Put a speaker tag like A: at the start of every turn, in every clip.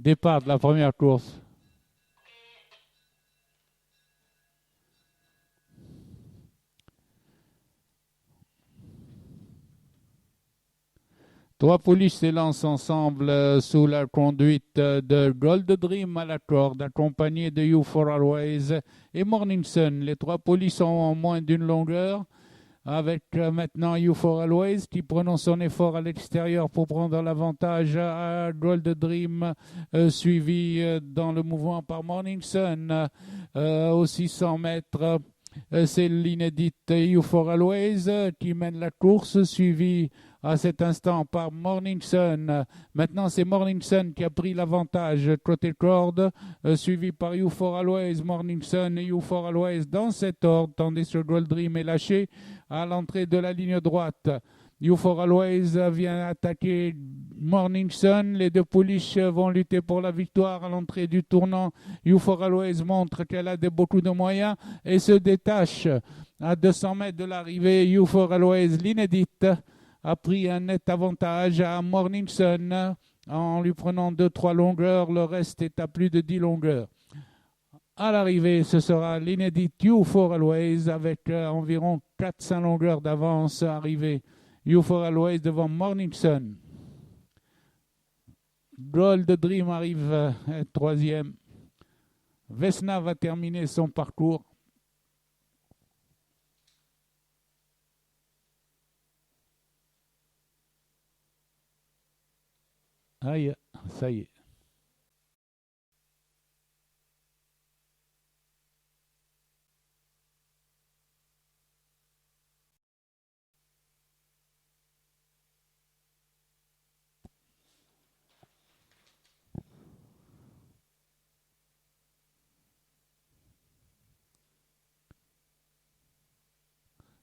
A: Départ de la première course. Trois pouliches s'élancent ensemble sous la conduite de Gold Dream à la corde, accompagné de You for Always et Morning Sun. Les trois pouliches sont en moins d'une longueur, avec maintenant You for Always qui prononce son effort à l'extérieur pour prendre l'avantage à Gold Dream, suivi dans le mouvement par Morning Sun. Aux 600 mètres, c'est l'inédite You for Always qui mène la course, suivi à cet instant par Morning Sun. Maintenant, c'est Morning Sun qui a pris l'avantage côté corde, suivi par You for Always, Morning Sun et You for Always dans cet ordre, tandis que Gold Dream est lâché à l'entrée de la ligne droite. You for Always vient attaquer Morning Sun. Les deux pouliches vont lutter pour la victoire à l'entrée du tournant. You for Always montre qu'elle a beaucoup de moyens et se détache à 200 mètres de l'arrivée. You for Always, l'inédite, a pris un net avantage à Morning Sun en lui prenant 2-3 longueurs. Le reste est à plus de 10 longueurs. À l'arrivée, ce sera l'inédite You for Always avec environ 400 longueurs d'avance arrivée. You for Always devant Morning Sun. Gold Dream arrive troisième. Vesna va terminer son parcours. Aïe, ça y est.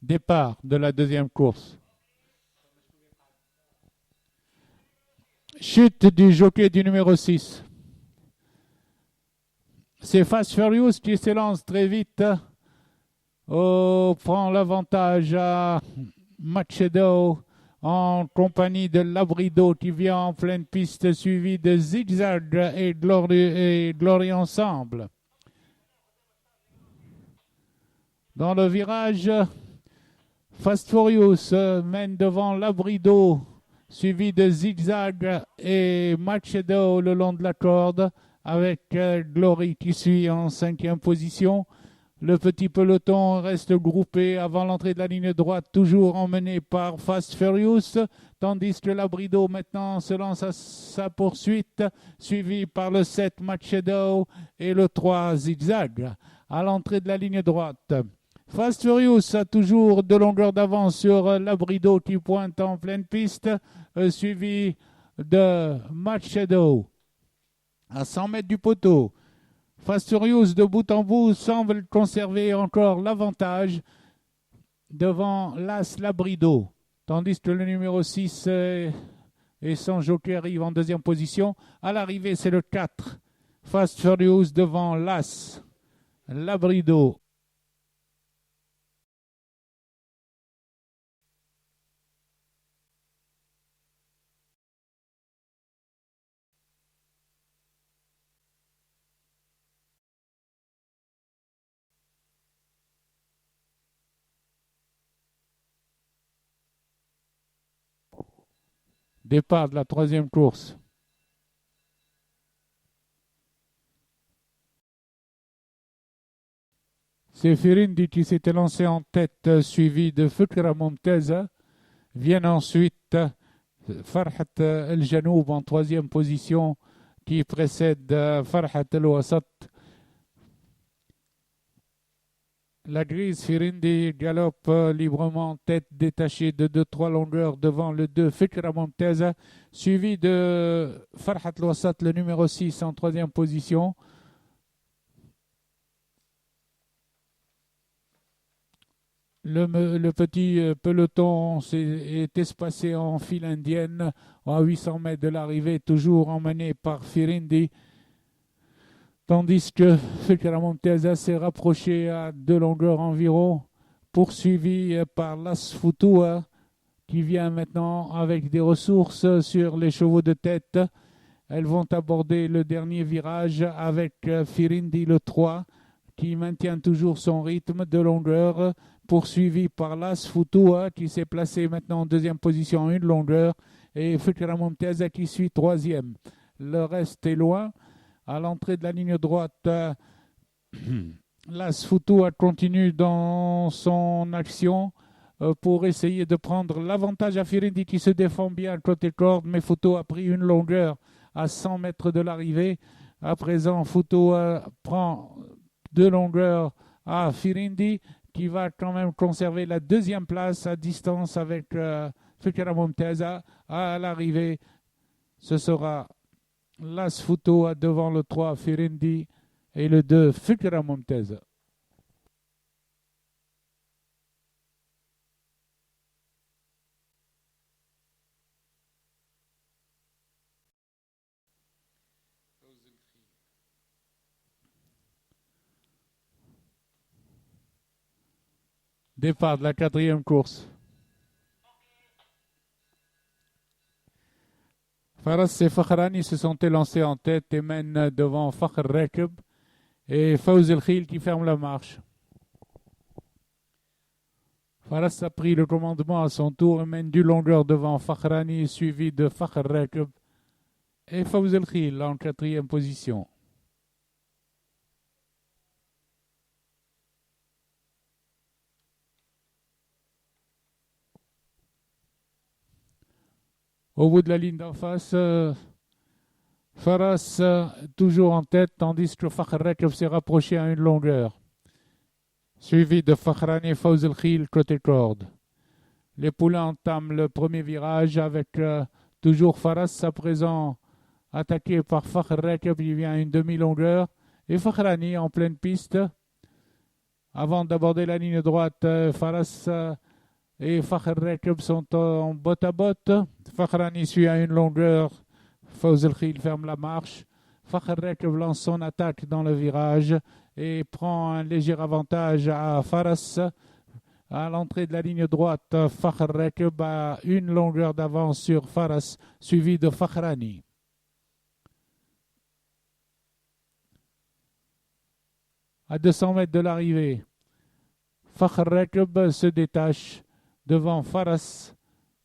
A: Départ de la deuxième course. Chute du jockey du numéro 6. C'est Fast Furious qui s'élance très vite. Prend l'avantage à Machado en compagnie de Labrido qui vient en pleine piste, suivi de Zigzag et Glory ensemble. Dans le virage, Fast Furious mène devant Labrido, suivi de Zigzag et Machado le long de la corde, avec Glory qui suit en 5e position. Le petit peloton reste groupé avant l'entrée de la ligne droite, toujours emmené par Fast Furious, tandis que Labrido maintenant se lance à sa poursuite, suivi par le 7 Machado et le 3 Zigzag. À l'entrée de la ligne droite, Fast Furious a toujours de longueur d'avance sur Labrido qui pointe en pleine piste, suivi de Machado à 100 mètres du poteau. Fast Furious de bout en bout semble conserver encore l'avantage devant l'As Labrido, tandis que le numéro 6 et son jockey arrivent en deuxième position. À l'arrivée, c'est le 4, Fast Furious devant l'As Labrido. Départ de la troisième course. C'est Firindi qui s'était lancé en tête, suivi de Fikra Momtaza. Viennent ensuite Farhat El Janoub en troisième position, qui précède Farhat El Wassat. La grise Firindi galope librement en tête, détachée de 2-3 longueurs devant le 2 Fikra Momtaza, suivi de Farhat El Wassat, le numéro 6 en troisième position. Le petit peloton est espacé en file indienne à 800 mètres de l'arrivée, toujours emmené par Firindi, tandis que Fikra Momtaza s'est rapproché à 2 longueurs environ, poursuivi par Las Futua, qui vient maintenant avec des ressources sur les chevaux de tête. Elles vont aborder le dernier virage avec Firindi le 3 qui maintient toujours son rythme de longueur, poursuivi par Las Futua qui s'est placé maintenant en deuxième position en une longueur et Fikra Momtaza qui suit troisième. Le reste est loin. À l'entrée de la ligne droite, Las Futua continue dans son action pour essayer de prendre l'avantage à Firindi qui se défend bien côté corde, mais Futua a pris une longueur à 100 mètres de l'arrivée. À présent, Futua prend 2 longueurs à Firindi qui va quand même conserver la deuxième place à distance avec Fikra Momtaza. À l'arrivée, ce sera Las Futua devant le 3 Firindi et le 2 Fikra Momtaza. Départ de la quatrième course. Faras et Fakhrani se sont élancés en tête et mènent devant Fakhr Rakib et Fawz El Khil qui ferme la marche. Faras a pris le commandement à son tour et mène du longueur devant Fakhrani suivi de Fakhr Rakib et Fawz El Khil en quatrième position. Au bout de la ligne d'en face, Faras toujours en tête, tandis que Fakhr Rakib s'est rapproché à une longueur. Suivi de Fakhrani et Fawz El Khil côté corde. Les poulains entament le premier virage avec toujours Faras à présent attaqué par Fakhr Rakib, il vient à une demi-longueur. Et Fakhrani en pleine piste. Avant d'aborder la ligne droite, Faras et Fakhr Rakib sont en botte à botte. Fakhrani suit à une longueur. Fawz El Khil ferme la marche. Fakhr Rakib lance son attaque dans le virage et prend un léger avantage à Faras. À l'entrée de la ligne droite, Fakhr Rakib a une longueur d'avance sur Faras, suivi de Fakhrani. À 200 mètres de l'arrivée, Fakhr Rakib se détache devant Faras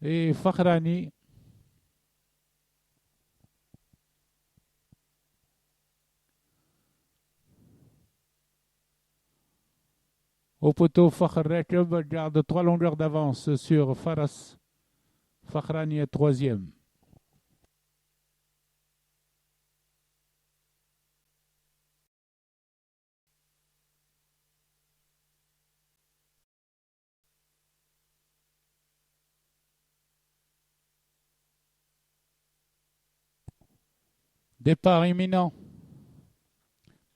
A: et Fakhrani. Au poteau, Fakhr Rakib garde 3 longueurs d'avance sur Faras. Fakhrani est troisième. Départ imminent.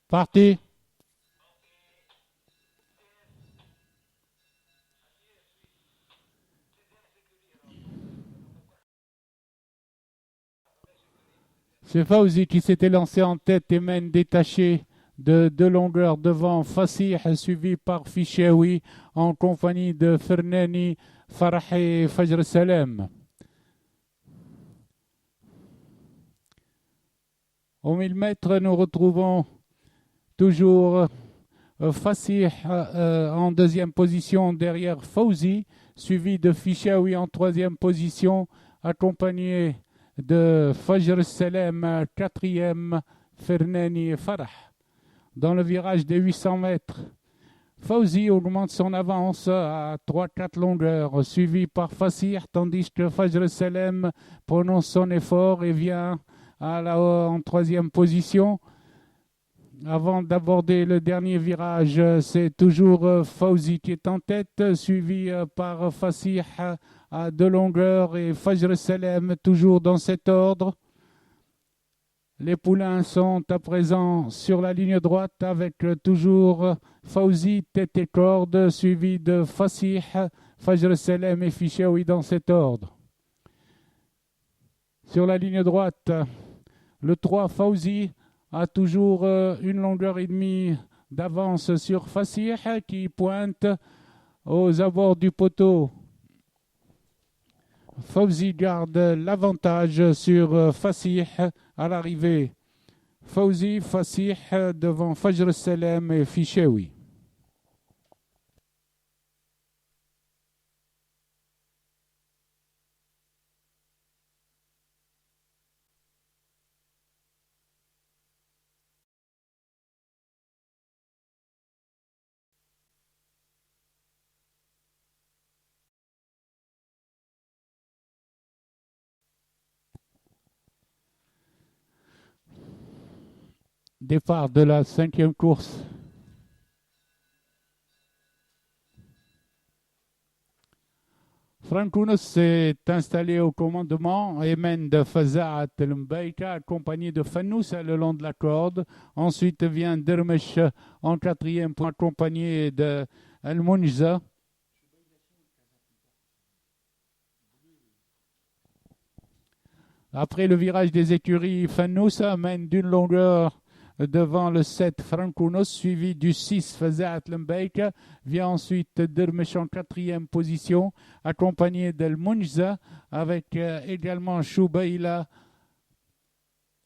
A: Parti. C'est Fawzi qui s'était lancé en tête et mène détaché de 2 longueurs devant Fasih, suivi par Fichaoui en compagnie de Fernani, Farah et Fajr Salem. Au 1000 mètres, nous retrouvons toujours Fasih en deuxième position derrière Fawzi, suivi de Fichaoui en troisième position, accompagné de Fajr Salem, quatrième, Fernani et Farah. Dans le virage des 800 mètres, Fawzi augmente son avance à 3-4 longueurs, suivi par Fasih, tandis que Fajr Salem prononce son effort et vient en troisième position. Avant d'aborder le dernier virage, c'est toujours Fawzi qui est en tête, suivi par Fasih à 2 longueurs et Fajr Salem toujours dans cet ordre. Les poulains sont à présent sur la ligne droite avec toujours Fawzi, tête et corde, suivi de Fasih, Fajr Salem et Fichaoui dans cet ordre. Sur la ligne droite, le 3 Fawzi a toujours une longueur et demie d'avance sur Fasih qui pointe aux abords du poteau. Fawzi garde l'avantage sur Fasih À l'arrivée, Fawzi Fasih devant Fajr Salem et Fichewi. Départ de la 5e course. Francounous s'est installé au commandement et mène de Faza'at el-Mbaïka accompagné de Fannousa le long de la corde. Ensuite vient Dermesh en 4e point accompagné de Al-Munjza. Après le virage des écuries, Fannousa mène d'une longueur devant le 7 Francounous, suivi du 6 Faza'at el-Mbaïka. Vient ensuite Dermesh en 4e position, accompagné d'Al-Munjza, avec également Choubaïla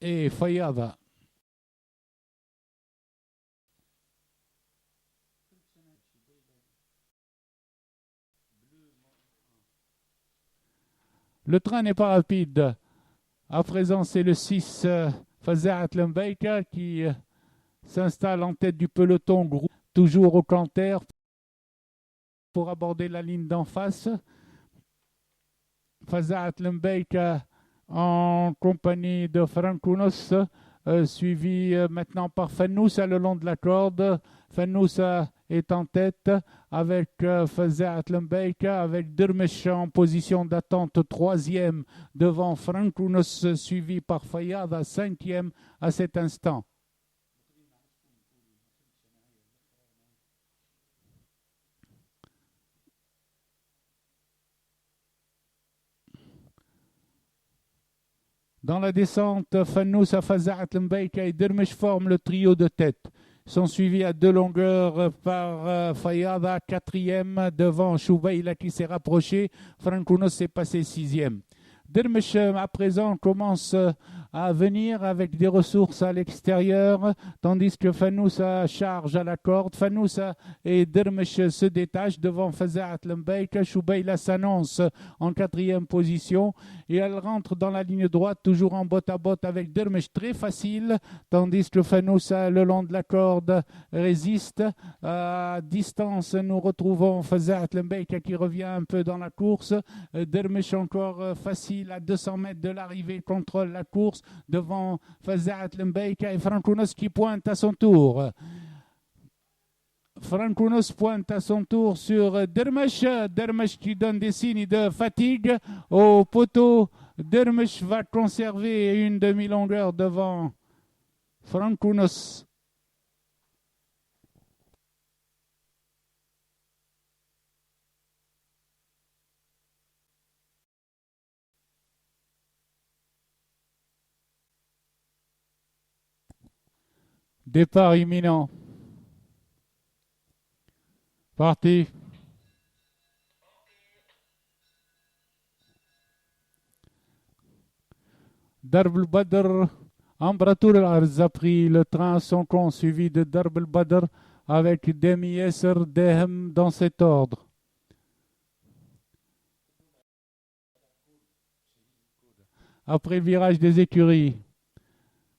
A: et Fayada. Le train n'est pas rapide. À présent, c'est le 6 Faza'at el-Mbaïka qui s'installe en tête du peloton groupe, toujours au canter pour aborder la ligne d'en face. Faza'at el-Mbaïka en compagnie de Francounous, suivi maintenant par Fannousa le long de la corde. Fannousa est en tête avec Faza'at el-Mbaïka, avec Dermesh en position d'attente 3e devant Francounous, suivi par Fayada 5e à cet instant. Dans la descente, Fannousa, Faza'at el-Mbaïka et Dermesh forment le trio de tête. Sont suivis à 2 longueurs par Fayada, 4e, devant Choubaïla qui s'est rapproché. Francounous s'est passé 6e. Dermesh, à présent, commence à venir avec des ressources à l'extérieur, tandis que Fannousa charge à la corde. Fannousa et Dermesh se détachent devant Faza'at el-Mbaïka. Choubaïla s'annonce en 4e position et elle rentre dans la ligne droite, toujours en botte à botte avec Dermesh, très facile, tandis que Fannousa, le long de la corde, résiste. À distance, nous retrouvons Faza'at el-Mbaïka qui revient un peu dans la course. Dermesh encore facile à 200 mètres de l'arrivée, contrôle la course devant Faza'at el-Mbaïka et Francounous qui pointe à son tour. Francounous pointe à son tour sur Dermesh. Dermesh qui donne des signes de fatigue au poteau. Dermesh va conserver une demi-longueur devant Francounous. Départ imminent. Parti. Darb el-Badr, Ambratur el-Arz a pris le train à son compte, suivi de Darb el-Badr avec Demi Yesser, Dehem dans cet ordre. Après le virage des écuries,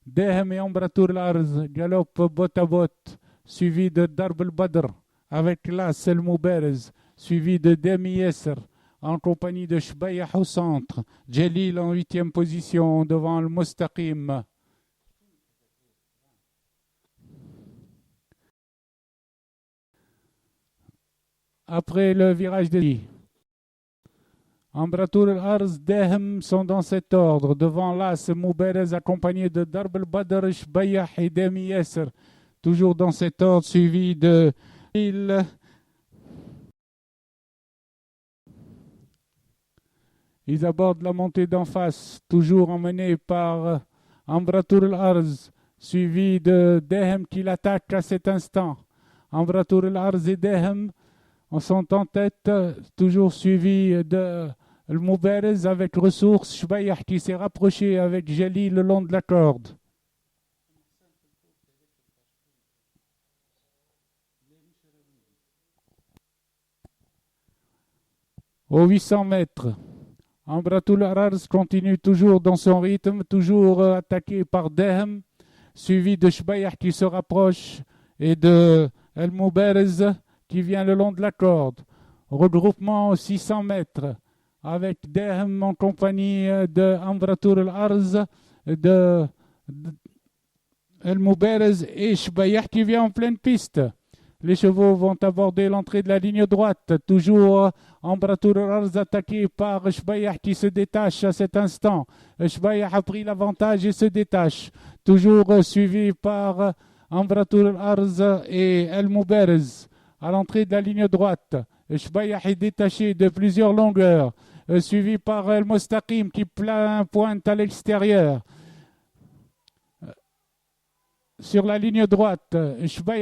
A: Dehem et Ambratur el-Arz galopent botte à botte, suivi de Darb el-Badr avec Las el-Mouberez, suivi de Demi Yesser, en compagnie de Choubaïa au centre, Djelil en 8e position devant le Mustaqim. Après le virage des Ambratur el-Arz, Dehem sont dans cet ordre, devant Las Mouberez accompagné de Darb el-Badr, Choubaïa et Demi Yesser, toujours dans cet ordre, suivi de Djelil. Ils abordent la montée d'en face, toujours emmenés par Ambratur el-Arz, suivi de Dehem qui l'attaque à cet instant. Ambratur el-Arz et Dehem sont en tête, toujours suivis de El Moubarez avec ressources. Shbayah qui s'est rapproché avec Jali le long de la corde. Aux 800 mètres, Ambratul Ararz continue toujours dans son rythme, toujours attaqué par Dehem, suivi de Shbayah qui se rapproche et de El Moubarez qui vient le long de la corde. Regroupement aux 600 mètres avec Dehem en compagnie de Ambratul Ararz, de El Moubarez et Shbayah qui vient en pleine piste. Les chevaux vont aborder l'entrée de la ligne droite. Toujours Ambratul Ararz attaqué par Shbayah qui se détache à cet instant. Shbayah a pris l'avantage et se détache. Toujours suivi par Ambratul Ararz et El Moubarez à l'entrée de la ligne droite. Shbayah est détaché de plusieurs longueurs. Suivi par El Mostaqim qui pointe à l'extérieur. Sur la ligne droite, Shbayah